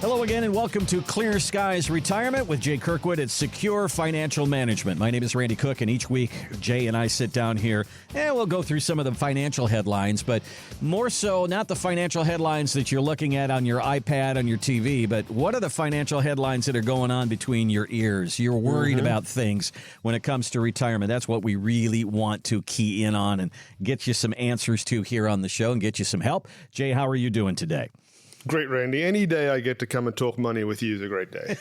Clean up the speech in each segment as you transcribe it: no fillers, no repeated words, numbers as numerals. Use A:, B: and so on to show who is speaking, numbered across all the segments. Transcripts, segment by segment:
A: Hello again and welcome to Clear Skies Retirement with Jay Kirkwood at Secure Financial Management. My name is Randy Cook, and each week Jay and I sit down here and we'll go through some of the financial headlines, but more so not the financial headlines that you're looking at on your iPad, on your TV, but what are the financial headlines that are going on between your ears? You're worried about things when it comes to retirement. That's what we really want to key in on and get you some answers to here on the show and get you some help. Jay, how are you doing today?
B: Great, Randy. Any day I get to come and talk money with you is a great day.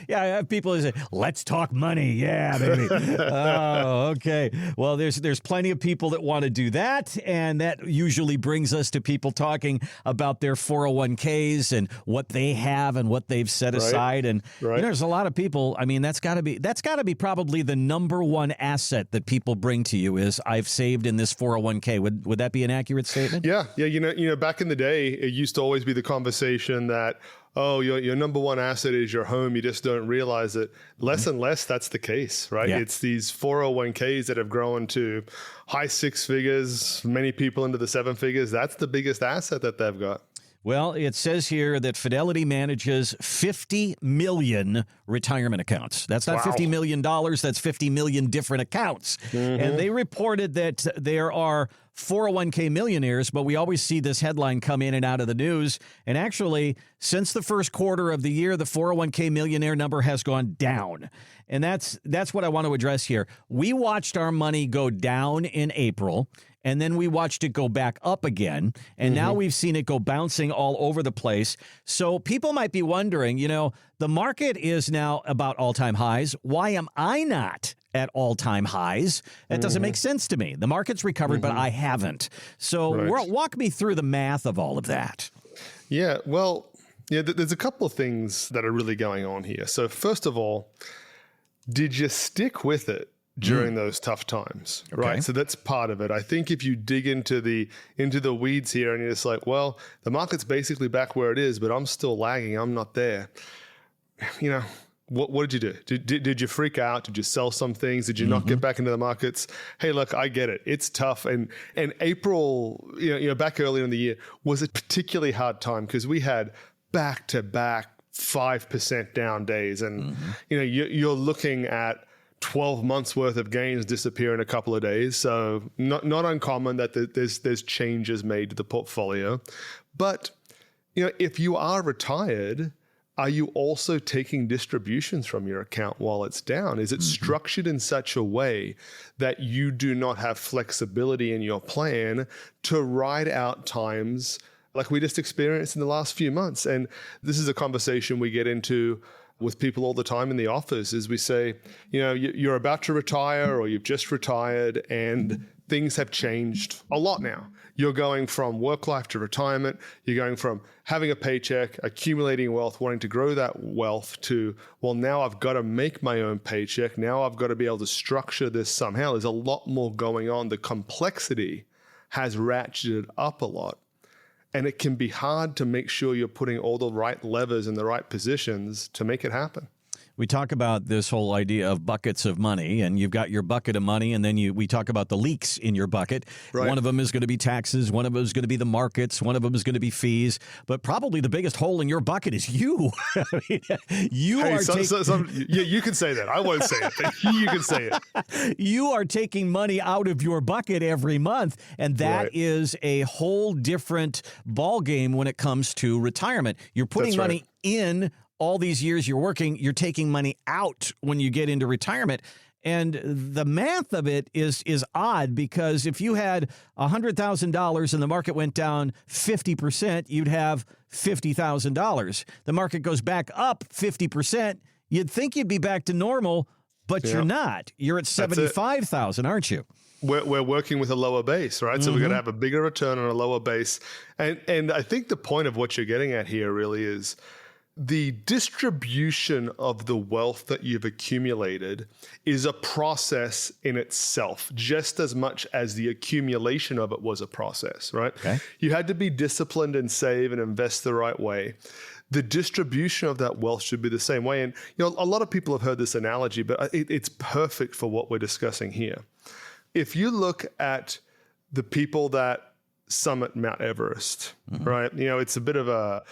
A: Yeah, I have people who say, let's talk money. Yeah, baby. Oh, okay. Well, there's plenty of people that want to do that, and that usually brings us to people talking about their 401ks and what they have and what they've set aside. And there's a lot of people, I mean, that's got to be probably the number one asset that people bring to you is I've saved in this 401k. Would that be an accurate statement?
B: Yeah. You know, back in the day, it used to always be the conversation that, oh, your number one asset is your home. You just don't realize it. Less and less, that's the case, right?
A: Yeah.
B: It's these 401ks that have grown to high six figures, many people into the seven figures. That's the biggest asset that they've got.
A: Well, it says here that Fidelity manages 50 million retirement accounts. That's not $50 million. That's 50 million different accounts. And they reported that there are 401k millionaires, but we always see this headline come in and out of the news. And actually, since the first quarter of the year, the 401k millionaire number has gone down. And that's what I want to address here. We watched our money go down in April, and then we watched it go back up again. And now we've seen it go bouncing all over the place. So people might be wondering, you know, the market is now about all-time highs. Why am I not at all-time highs? That doesn't make sense to me. The market's recovered, but I haven't. So walk me through the math of all of that.
B: Yeah, well, there's a couple of things that are really going on here. So first of all, did you stick with it during those tough times, right? So that's part of it. I think if you dig into the weeds here and you're just like, well, the market's basically back where it is, but I'm still lagging. I'm not there. You know, what did you do? Did you freak out? Did you sell some things? Did you not get back into the markets? Hey, look, I get it. It's tough. And April, you know, back earlier in the year was a particularly hard time because we had back-to-back 5% down days. And, you know, you're looking at 12 months worth of gains disappear in a couple of days. So not uncommon that there's changes made to the portfolio. But, you know, if you are retired, are you also taking distributions from your account while it's down? Is it structured in such a way that you do not have flexibility in your plan to ride out times like we just experienced in the last few months? And this is a conversation we get into with people all the time in the office is we say, you know, you're about to retire or you've just retired and things have changed a lot now. You're going from work life to retirement. You're going from having a paycheck, accumulating wealth, wanting to grow that wealth to, well, now I've got to make my own paycheck. Now I've got to be able to structure this somehow. There's a lot more going on. The complexity has ratcheted up a lot. And it can be hard to make sure you're putting all the right levers in the right positions to make it happen.
A: We talk about this whole idea of buckets of money, and you've got your bucket of money, and then we talk about the leaks in your bucket. Right. One of them is going to be taxes. One of them is going to be the markets. One of them is going to be fees. But probably the biggest hole in your bucket is you. I mean, you
B: can say that. I won't say it. You can say it.
A: You are taking money out of your bucket every month, and that is a whole different ball game when it comes to retirement. You're putting money in. All these years you're working, you're taking money out when you get into retirement. And the math of it is odd because if you had $100,000 and the market went down 50%, you'd have $50,000. The market goes back up 50%, you'd think you'd be back to normal, but you're not. You're at 75,000, aren't you?
B: We're working with a lower base, right? So we're going to have a bigger return on a lower base. And I think the point of what you're getting at here really is the distribution of the wealth that you've accumulated is a process in itself, just as much as the accumulation of it was a process, right? Okay. You had to be disciplined and save and invest the right way. The distribution of that wealth should be the same way. And you know, a lot of people have heard this analogy, but it's perfect for what we're discussing here. If you look at the people that summit Mount Everest, right? You know, it's a bit of a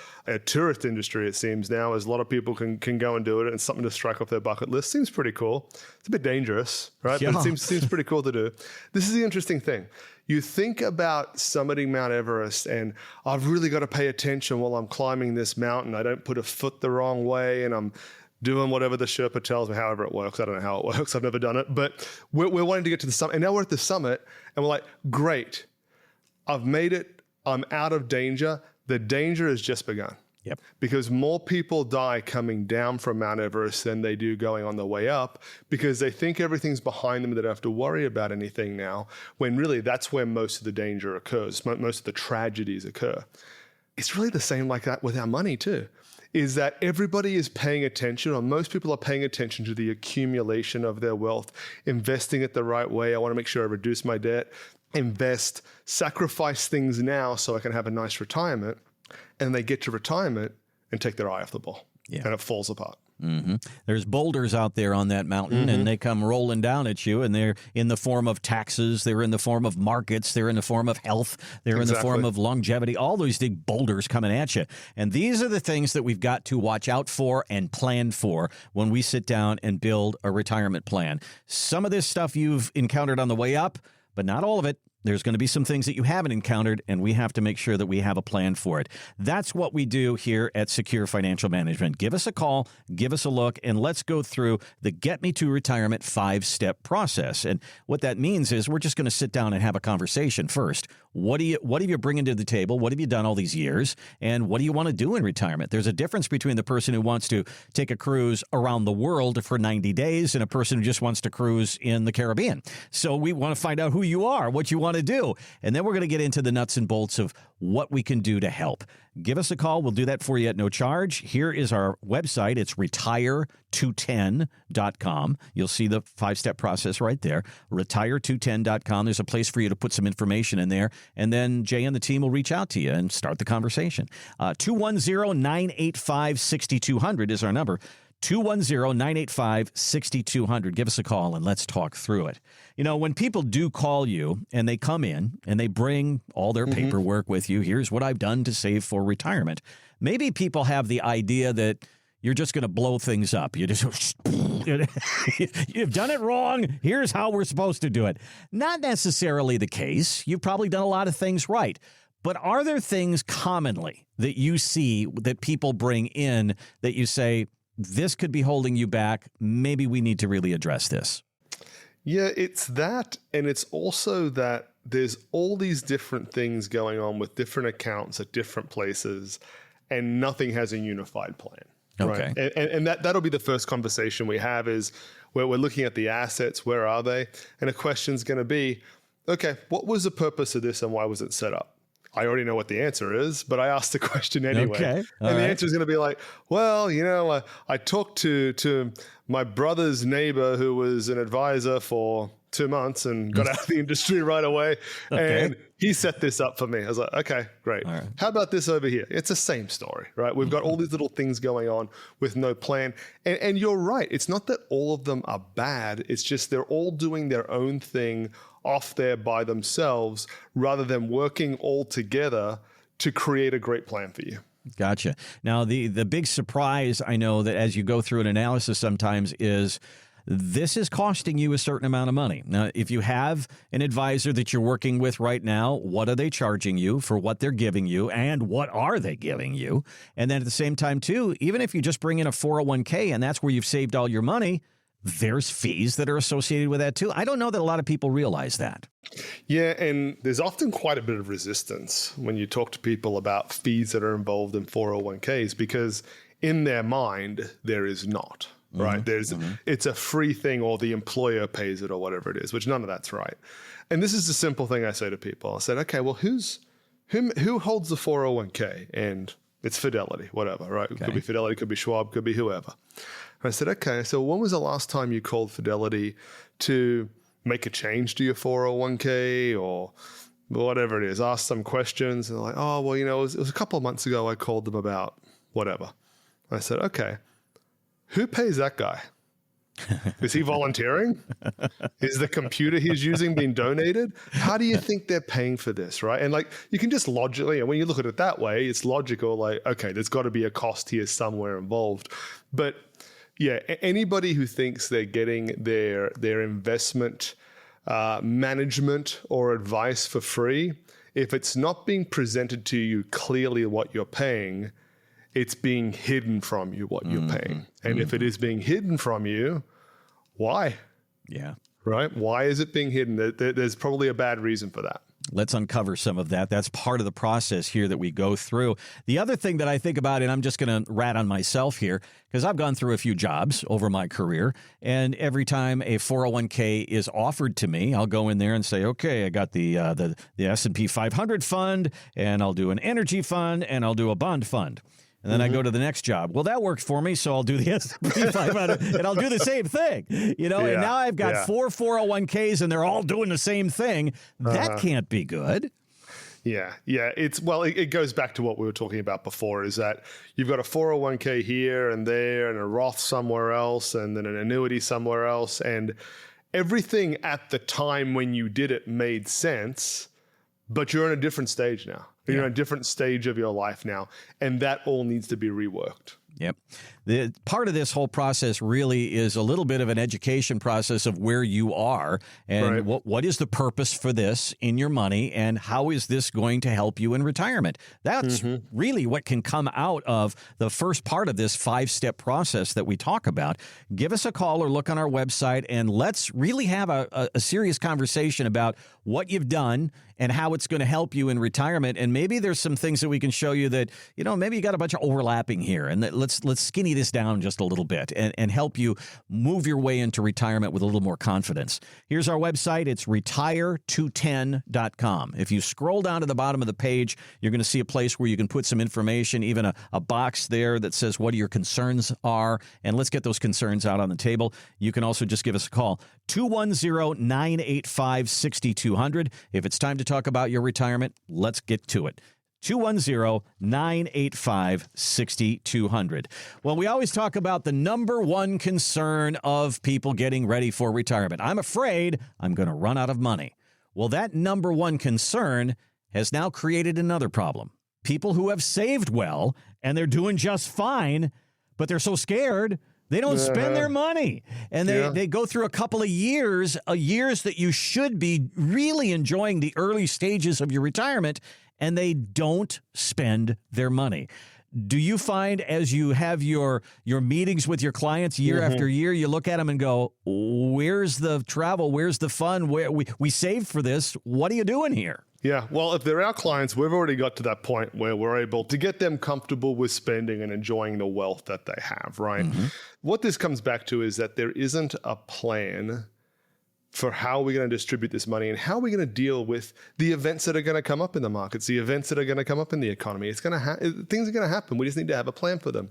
B: tourist industry, it seems now, as a lot of people can go and do it, and it's something to strike off their bucket list. Seems pretty cool. It's a bit dangerous, right?
A: Yeah.
B: But it seems pretty cool to do. This is the interesting thing. You think about summiting Mount Everest, and I've really got to pay attention while I'm climbing this mountain. I don't put a foot the wrong way, and I'm doing whatever the Sherpa tells me, however it works. I don't know how it works. I've never done it. But we're wanting to get to the summit. And now we're at the summit, and we're like, great. I've made it. I'm out of danger. The danger has just begun.
A: Yep.
B: Because more people die coming down from Mount Everest than they do going on the way up, because they think everything's behind them, they don't have to worry about anything now, when really that's where most of the danger occurs, most of the tragedies occur. It's really the same like that with our money too, is that everybody is paying attention, or most people are paying attention to the accumulation of their wealth, investing it the right way. I want to make sure I reduce my debt, invest, sacrifice things now so I can have a nice retirement. And they get to retirement and take their eye off the ball.
A: Yeah.
B: And it falls apart.
A: Mm-hmm. There's boulders out there on that mountain, and they come rolling down at you, and they're in the form of taxes, they're in the form of markets, they're in the form of health, they're in the form of longevity, all those big boulders coming at you. And these are the things that we've got to watch out for and plan for when we sit down and build a retirement plan. Some of this stuff you've encountered on the way up, but not all of it. There's going to be some things that you haven't encountered, and we have to make sure that we have a plan for it. That's what we do here at Secure Financial Management. Give us a call, give us a look, and let's go through the Get Me to Retirement 5-step process. And what that means is we're just going to sit down and have a conversation first. What have you bringing to the table? What have you done all these years? And what do you want to do in retirement? There's a difference between the person who wants to take a cruise around the world for 90 days and a person who just wants to cruise in the Caribbean. So we want to find out who you are, what you want to do. And then we're going to get into the nuts and bolts of what we can do to help. Give us a call. We'll do that for you at no charge. Here is our website. It's retire210.com. You'll see the 5-step process right there. Retire210.com. There's a place for you to put some information in there. And then Jay and the team will reach out to you and start the conversation. 210-985-6200 is our number. 210-985-6200. Give us a call and let's talk through it. You know, when people do call you and they come in and they bring all their paperwork with you, here's what I've done to save for retirement. Maybe people have the idea that you're just going to blow things up. You just, you've done it wrong. Here's how we're supposed to do it. Not necessarily the case. You've probably done a lot of things right. But are there things commonly that you see that people bring in that you say, this could be holding you back? Maybe we need to really address this.
B: Yeah, it's that. And it's also that there's all these different things going on with different accounts at different places, and nothing has a unified plan.
A: Okay.
B: Right? And that'll be the first conversation we have, is where we're looking at the assets. Where are they? And a question's going to be, okay, what was the purpose of this and why was it set up? I already know what the answer is, but I asked the question anyway.
A: Okay.
B: And the answer is going to be like, well, you know, I talked to my brother's neighbor who was an advisor for 2 months and got out of the industry right away.
A: Okay.
B: And he set this up for me. I was like, okay, great. Right. How about this over here? It's the same story, right? We've got all these little things going on with no plan. And you're right. It's not that all of them are bad. It's just they're all doing their own thing off there by themselves, rather than working all together to create a great plan for you.
A: Gotcha. Now, the big surprise, I know that as you go through an analysis sometimes, is this is costing you a certain amount of money. Now, if you have an advisor that you're working with right now, what are they charging you for what they're giving you, and what are they giving you? And then at the same time, too, even if you just bring in a 401k and that's where you've saved all your money, there's fees that are associated with that, too. I don't know that a lot of people realize that.
B: Yeah, and there's often quite a bit of resistance when you talk to people about fees that are involved in 401ks, because in their mind, there is not, right? It's a free thing, or the employer pays it, or whatever it is, which none of that's right. And this is the simple thing I say to people. I said, okay, well, who holds the 401k? And it's Fidelity, whatever, right? Okay. Could be Fidelity, could be Schwab, could be whoever. I said, okay, so when was the last time you called Fidelity to make a change to your 401k or whatever it is? Ask some questions. And they're like, oh, well, you know, it was a couple of months ago I called them about whatever. I said, okay, who pays that guy? Is he volunteering? Is the computer he's using being donated? How do you think they're paying for this, right? And like, you can just logically, and when you look at it that way, it's logical, like, okay, there's got to be a cost here somewhere involved. But yeah, anybody who thinks they're getting their investment management or advice for free, if it's not being presented to you clearly what you're paying, it's being hidden from you what you're paying. And if it is being hidden from you, why?
A: Yeah.
B: Right? Why is it being hidden? There's probably a bad reason for that.
A: Let's uncover some of that. That's part of the process here that we go through. The other thing that I think about, and I'm just going to rat on myself here, because I've gone through a few jobs over my career, and every time a 401k is offered to me, I'll go in there and say, okay, I got the S&P 500 fund, and I'll do an energy fund, and I'll do a bond fund. And then I go to the next job. Well, that worked for me, so I'll do the S&P 500, and I'll do the same thing. You know, and now I've got 4 401ks, and they're all doing the same thing. That can't be good.
B: Yeah. It goes back to what we were talking about before, is that you've got a 401k here and there, and a Roth somewhere else, and then an annuity somewhere else, and everything at the time when you did it made sense, but you're in a different stage now. You're in a different stage of your life now, and that all needs to be reworked.
A: Yep. The part of this whole process really is a little bit of an education process of where you are and what is the purpose for this in your money, and how is this going to help you in retirement? That's really what can come out of the first part of this 5-step process that we talk about. Give us a call or look on our website, and let's really have a serious conversation about what you've done and how it's going to help you in retirement. And maybe there's some things that we can show you that, you know, maybe you got a bunch of overlapping here, and that let's skinny this down just a little bit and help you move your way into retirement with a little more confidence. Here's our website. It's retire210.com. If you scroll down to the bottom of the page, you're going to see a place where you can put some information, even a box there that says what your concerns are, and let's get those concerns out on the table. You can also just give us a call, 210-985-6200. If it's time to talk about your retirement, let's get to it. 210-985-6200. Well, we always talk about the number one concern of people getting ready for retirement. I'm afraid I'm going to run out of money. Well, that number one concern has now created another problem. People who have saved well and they're doing just fine, but they're so scared they don't spend their money. And they go through a couple of years that you should be really enjoying the early stages of your retirement, and they don't spend their money. Do you find, as you have your meetings with your clients year after year, you look at them and go, where's the travel? Where's the fun? We saved for this. What are you doing here?
B: Yeah, well, if they're our clients, we've already got to that point where we're able to get them comfortable with spending and enjoying the wealth that they have, right? What this comes back to is that there isn't a plan for how we're going to distribute this money and how we're going to deal with the events that are going to come up in the markets, the events that are going to come up in the economy. Things are going to happen. We just need to have a plan for them.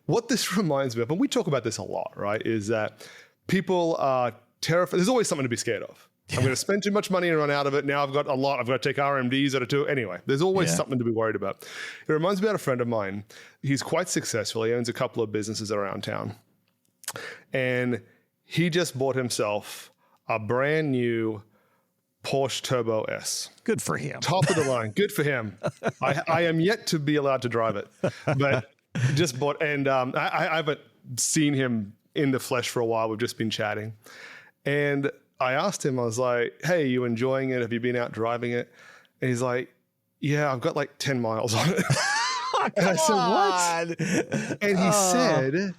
B: What this reminds me of, and we talk about this a lot, right, is that people are terrified. There's always something to be scared of. I'm going to spend too much money and run out of it. Now I've got a lot. I've got to take RMDs that are too. Anyway, there's always something to be worried about. It reminds me about a friend of mine. He's quite successful. He owns a couple of businesses around town. And he just bought himself a brand new Porsche Turbo S.
A: Good for him.
B: Top of the line. Good for him. I am yet to be allowed to drive it, but just bought. And I haven't seen him in the flesh for a while. We've just been chatting. And I asked him, I was like, hey, you enjoying it? Have you been out driving it? And he's like, yeah, I've got like 10 miles on it. And I said, what? And he said,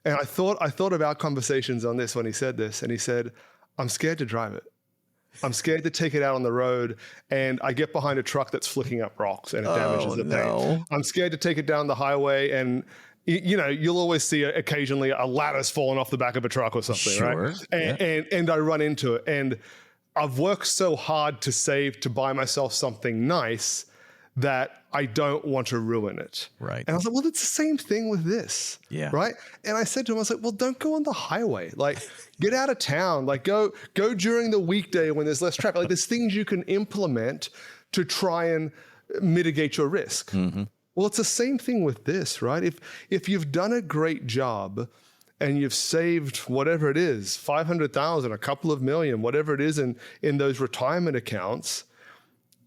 B: and I thought of our conversations on this when he said this, and he said, I'm scared to drive it. I'm scared to take it out on the road, and I get behind a truck that's flicking up rocks and it damages the paint. I'm scared to take it down the highway, and you know, you'll always see occasionally a ladder's falling off the back of a truck or something, right? And I run into it, and I've worked so hard to save to buy myself something nice that I don't want to ruin it.
A: Right.
B: And I was like, well, it's the same thing with this.
A: Yeah.
B: Right. And I said to him, I was like, well, don't go on the highway. Like, get out of town. Like, go during the weekday when there's less traffic. Like, there's things you can implement to try and mitigate your risk. Well, it's the same thing with this, right? If you've done a great job and you've saved whatever it is, 500,000, a couple of million, whatever it is in those retirement accounts,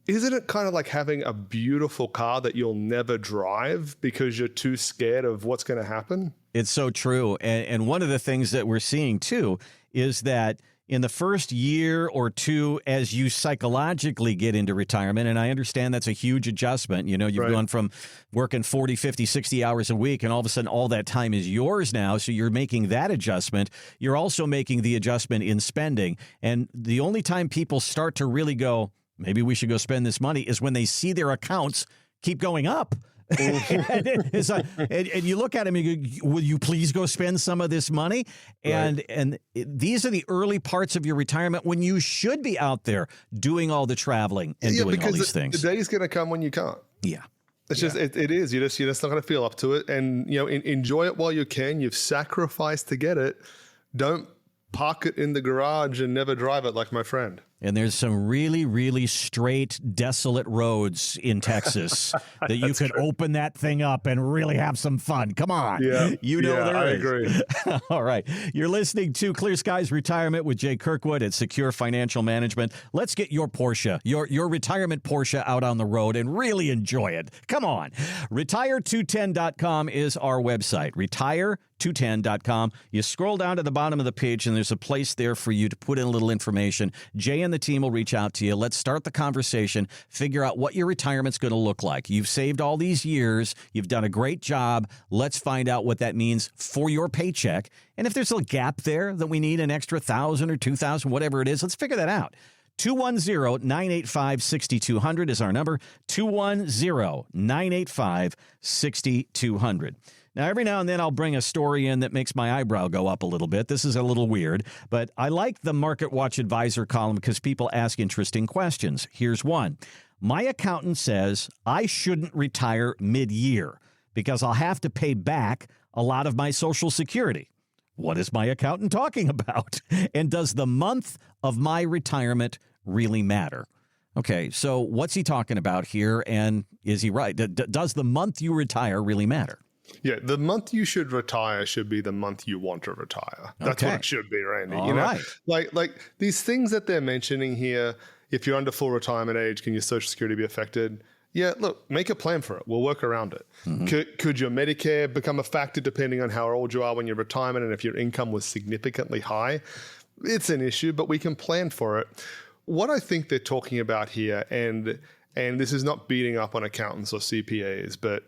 B: isn't it kind of like having a beautiful car that you'll never drive because you're too scared of what's going to happen?
A: It's so true. And one of the things that we're seeing, too, is that in the first year or two, as you psychologically get into retirement, and I understand that's a huge adjustment. You know, you've gone from working 40, 50, 60 hours a week, and all of a sudden all that time is yours now. So you're making that adjustment. You're also making the adjustment in spending. And the only time people start to really go, maybe we should go spend this money, is when they see their accounts keep going up. and you look at them and you go, will you please go spend some of this money? And these are the early parts of your retirement when you should be out there doing all the traveling and doing all these things.
B: The day's going to come when you can't.
A: Yeah.
B: It's just, it is. You're just not going to feel up to it. And, you know, enjoy it while you can. You've sacrificed to get it. Don't park it in the garage and never drive it like my friend.
A: And there's some really, really straight, desolate roads in Texas that you could open that thing up and really have some fun. Come on.
B: Yeah.
A: You know there
B: I
A: is.
B: agree.
A: All right. You're listening to Clear Skies Retirement with Jay Kirkwood at Secure Financial Management. Let's get your Porsche, your retirement Porsche out on the road and really enjoy it. Come on. Retire210.com is our website. Retire210.com. You scroll down to the bottom of the page and there's a place there for you to put in a little information. Jay and the team will reach out to you. Let's start the conversation, figure out what your retirement's going to look like. You've saved all these years. You've done a great job. Let's find out what that means for your paycheck. And if there's a gap there that we need an extra 1,000 or 2,000, whatever it is, let's figure that out. 210-985-6200 is our number. 210-985-6200. Now, every now and then I'll bring a story in that makes my eyebrow go up a little bit. This is a little weird, but I like the Market Watch Advisor column because people ask interesting questions. Here's one. My accountant says I shouldn't retire mid-year because I'll have to pay back a lot of my Social Security. What is my accountant talking about? And does the month of my retirement really matter? Okay, so what's he talking about here, and is he right? Does the month you retire really matter?
B: Yeah, the month you should retire should be the month you want to retire. That's what it should be, Randy.
A: All right.
B: Like these things that they're mentioning here, if you're under full retirement age, can your Social Security be affected? Yeah, look, make a plan for it. We'll work around it. Mm-hmm. Could your Medicare become a factor depending on how old you are when you're retirement and if your income was significantly high? It's an issue, but we can plan for it. What I think they're talking about here, and this is not beating up on accountants or CPAs, but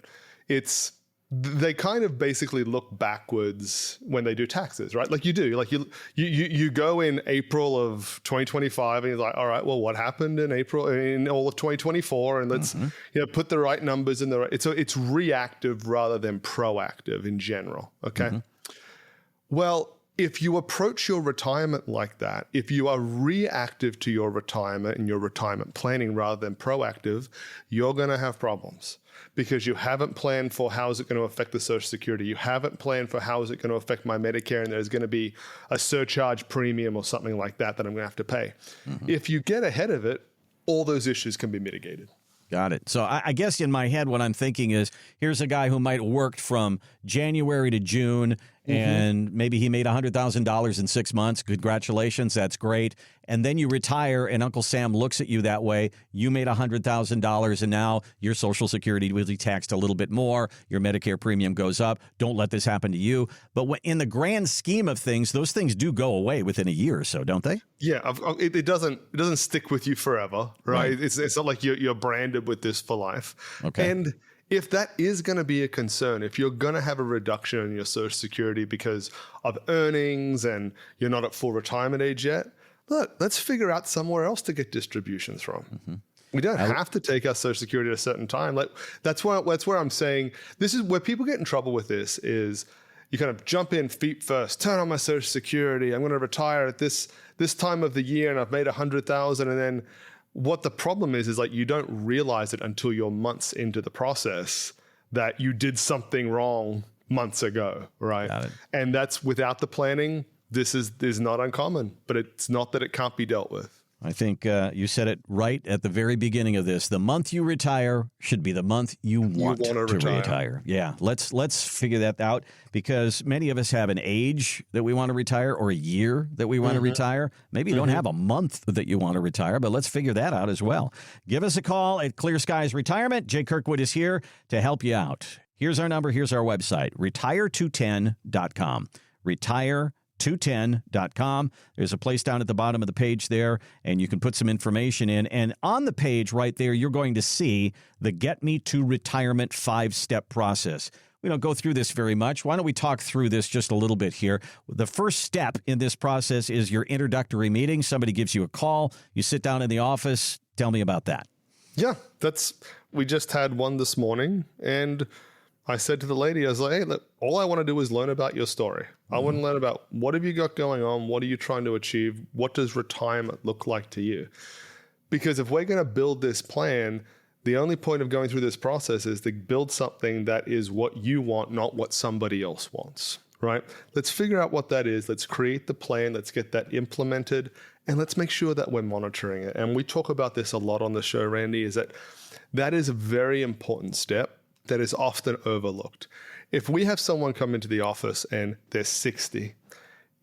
B: they kind of basically look backwards when they do taxes, right? Like you do, like you go in April of 2025 and you're like, all right, well, what happened in all of 2024? And let's put the right numbers in the right. So it's reactive rather than proactive in general. Okay. Mm-hmm. Well, if you approach your retirement like that, if you are reactive to your retirement and your retirement planning rather than proactive, you're going to have problems because you haven't planned for how is it going to affect the Social Security. You haven't planned for how is it going to affect my Medicare, and there's going to be a surcharge premium or something like that I'm going to have to pay. Mm-hmm. If you get ahead of it, all those issues can be mitigated.
A: Got it. So I guess in my head, what I'm thinking is, here's a guy who might have worked from January to June, and maybe he made $100,000 in 6 months. Congratulations. That's great. And then you retire, and Uncle Sam looks at you that way. You made $100,000, and now your Social Security will be taxed a little bit more. Your Medicare premium goes up. Don't let this happen to you. But in the grand scheme of things, those things do go away within a year or so, don't they?
B: Yeah, it doesn't stick with you forever, right? It's not like you're branded with this for life. Okay. And if that is going to be a concern, if you're going to have a reduction in your Social Security because of earnings and you're not at full retirement age yet, look, let's figure out somewhere else to get distributions from. Mm-hmm. We don't have to take our Social Security at a certain time. Like that's where I'm saying this is where people get in trouble with this is you kind of jump in feet first, turn on my Social Security. I'm going to retire at this time of the year and I've made $100,000, and then what the problem is like you don't realize it until you're months into the process that you did something wrong months ago, right? And that's without the planning. This is not uncommon, but it's not that it can't be dealt with.
A: I think you said it right at the very beginning of this. The month you retire should be the month you want to retire. Yeah, let's figure that out, because many of us have an age that we want to retire or a year that we want to retire. Maybe you don't have a month that you want to retire, but let's figure that out as well. Give us a call at Clear Skies Retirement. Jay Kirkwood is here to help you out. Here's our number. Here's our website, retire210.com. Retire210.com. There's a place down at the bottom of the page there, and you can put some information in. And on the page right there, you're going to see the Get Me to Retirement 5-step process. We don't go through this very much. Why don't we talk through this just a little bit here? The first step in this process is your introductory meeting. Somebody gives you a call. You sit down in the office. Tell me about that.
B: Yeah, we just had one this morning, and I said to the lady, I was like, hey, look, all I want to do is learn about your story. I want to learn about what have you got going on? What are you trying to achieve? What does retirement look like to you? Because if we're going to build this plan, the only point of going through this process is to build something that is what you want, not what somebody else wants, right? Let's figure out what that is. Let's create the plan. Let's get that implemented, and let's make sure that we're monitoring it. And we talk about this a lot on the show, Randy, is that is a very important step that is often overlooked. If we have someone come into the office and they're 60,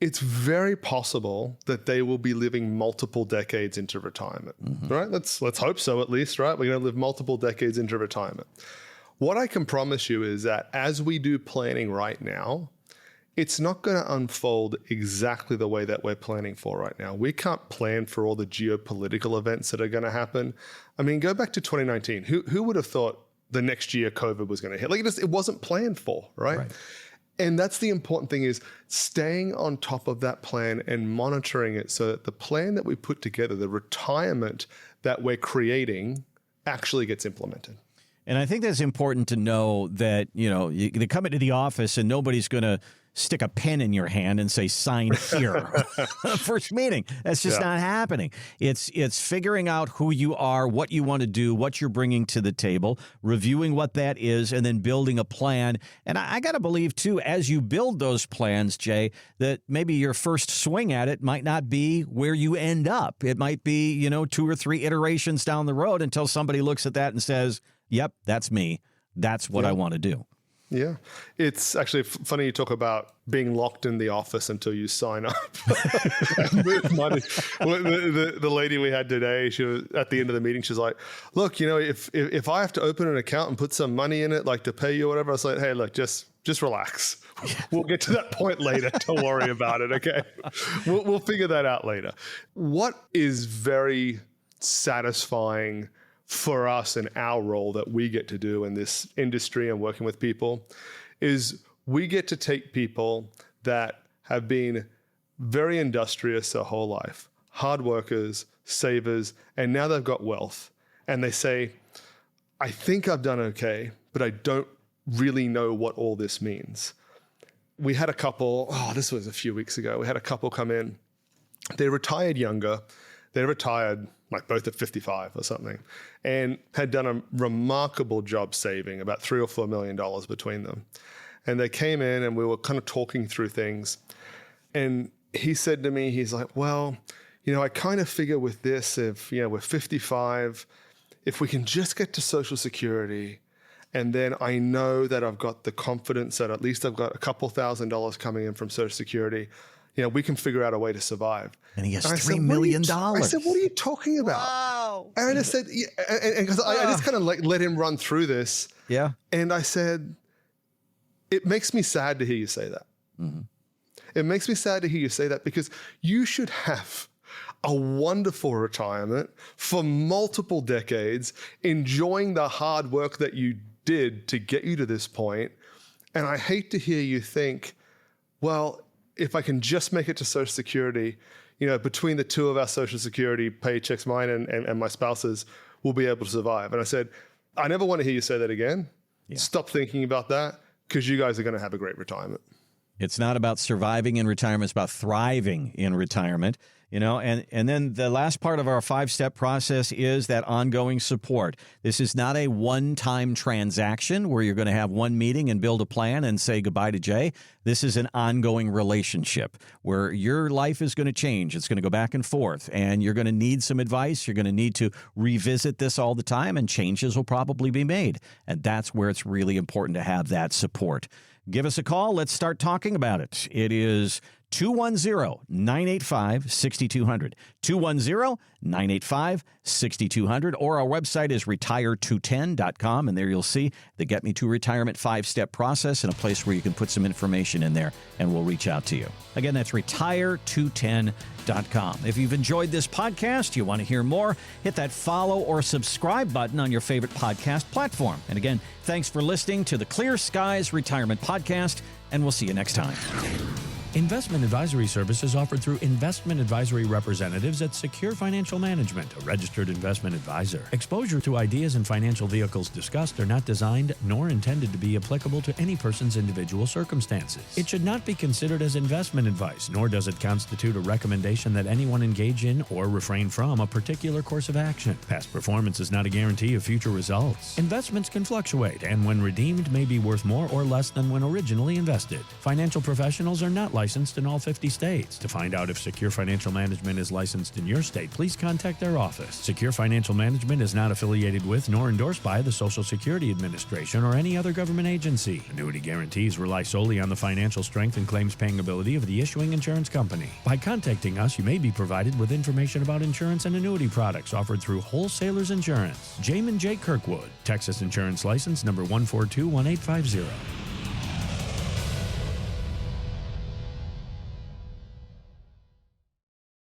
B: it's very possible that they will be living multiple decades into retirement, right? Let's hope so, at least, right? We're going to live multiple decades into retirement. What I can promise you is that as we do planning right now, it's not going to unfold exactly the way that we're planning for right now. We can't plan for all the geopolitical events that are going to happen. I mean, go back to 2019. Who would have thought the next year COVID was going to hit? Like, it wasn't planned for, right? And that's the important thing, is staying on top of that plan and monitoring it so that the plan that we put together, the retirement that we're creating, actually gets implemented.
A: And I think that's important to know that, they come into the office and nobody's going to stick a pen in your hand and say, sign here. First meeting. That's just not happening. It's figuring out who you are, what you want to do, what you're bringing to the table, reviewing what that is, and then building a plan. And I got to believe, too, as you build those plans, Jay, that maybe your first swing at it might not be where you end up. It might be, 2 or 3 iterations down the road until somebody looks at that and says, yep, that's me. That's what I want to do.
B: Yeah. It's actually funny you talk about being locked in the office until you sign up. The lady we had today, she was at the end of the meeting, she's like, look, if I have to open an account and put some money in it, like to pay you or whatever, I was like, hey, look, just relax. We'll get to that point later. Don't worry about it. Okay. We'll figure that out later. What is very satisfying for us in our role that we get to do in this industry and working with people is we get to take people that have been very industrious their whole life, hard workers, savers, and now they've got wealth. And they say, I think I've done okay, but I don't really know what all this means. We had a couple, this was a few weeks ago, we had a couple come in. They retired younger. They retired like both at 55 or something, and had done a remarkable job saving, about $3 or $4 million between them. And they came in and we were kind of talking through things. And he said to me, he's like, well, I kind of figure with this, if, we're 55, if we can just get to Social Security, and then I know that I've got the confidence that at least I've got a couple $1,000s coming in from Social Security, we can figure out a way to survive.
A: And he has $3 million.
B: I said, what are you talking about?
A: Wow.
B: And I just said, because I just kind of let him run through this.
A: Yeah.
B: And I said, it makes me sad to hear you say that. Mm-hmm. It makes me sad to hear you say that, because you should have a wonderful retirement for multiple decades, enjoying the hard work that you did to get you to this point. And I hate to hear you think, well, if I can just make it to Social Security, between the two of our Social Security paychecks, mine and my spouse's, we'll be able to survive. And I said, I never want to hear you say that again. Yeah. Stop thinking about that, because you guys are going to have a great retirement.
A: It's not about surviving in retirement. It's about thriving in retirement. And then the last part of our 5-step process is that ongoing support. This is not a one-time transaction where you're going to have one meeting and build a plan and say goodbye to Jay. This is an ongoing relationship where your life is going to change. It's going to go back and forth, and you're going to need some advice. You're going to need to revisit this all the time, and changes will probably be made. And that's where it's really important to have that support. Give us a call. Let's start talking about it. It is 210-985-6200. 210-985-6200. Or our website is retire210.com, and there you'll see the Get Me to Retirement 5-step process and a place where you can put some information in there, and we'll reach out to you. Again, that's retire210.com. If you've enjoyed this podcast, you want to hear more, hit that follow or subscribe button on your favorite podcast platform. And again, thanks for listening to the Clear Skies Retirement Podcast, and we'll see you next time.
C: Investment advisory services offered through investment advisory representatives at Secure Financial Management, a registered investment advisor. Exposure to ideas and financial vehicles discussed are not designed nor intended to be applicable to any person's individual circumstances. It should not be considered as investment advice, nor does it constitute a recommendation that anyone engage in or refrain from a particular course of action. Past performance is not a guarantee of future results. Investments can fluctuate, and when redeemed may be worth more or less than when originally invested. Financial professionals are not licensed in all 50 states. To find out if Secure Financial Management is licensed in your state, please contact their office. Secure Financial Management is not affiliated with nor endorsed by the Social Security Administration or any other government agency. Annuity guarantees rely solely on the financial strength and claims-paying ability of the issuing insurance company. By contacting us, you may be provided with information about insurance and annuity products offered through Wholesalers Insurance. Jamin J. Kirkwood, Texas Insurance License number 1421850.